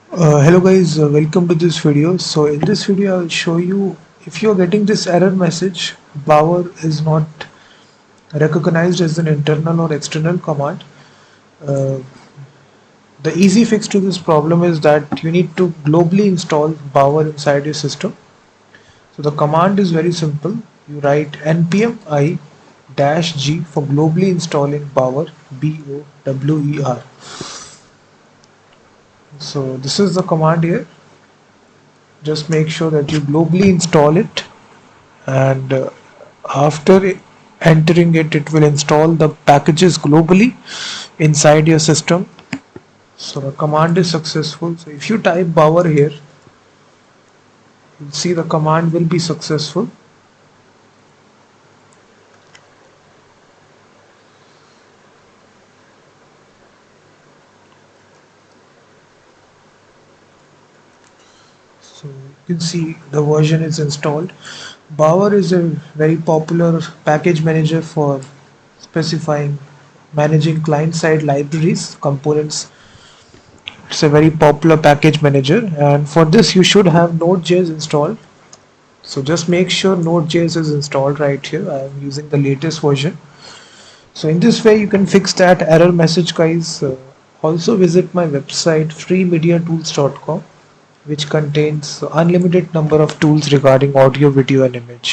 Hello guys, welcome to this video. So in this video I'll show you if you're getting this error message, Bower is not recognized as an internal or external command. Uh, the easy fix to this problem is that you need to globally install Bower inside your system. So the command is very simple. You write npm I -g for globally installing Bower, Bower. So this is the command here. Just make sure that you globally install it, and after entering it, it will install the packages globally inside your system. So the command is successful. So if you type Bower here, you'll see the command will be successful. So you can see the version is installed. Bower is a very popular package manager for specifying managing client-side libraries, components. It's a very popular package manager, and for this you should have Node.js installed. So just make sure Node.js is installed right here. I am using the latest version. So in this way you can fix that error message, guys. Also visit my website freemediatools.com, which contains unlimited number of tools regarding audio, video and image.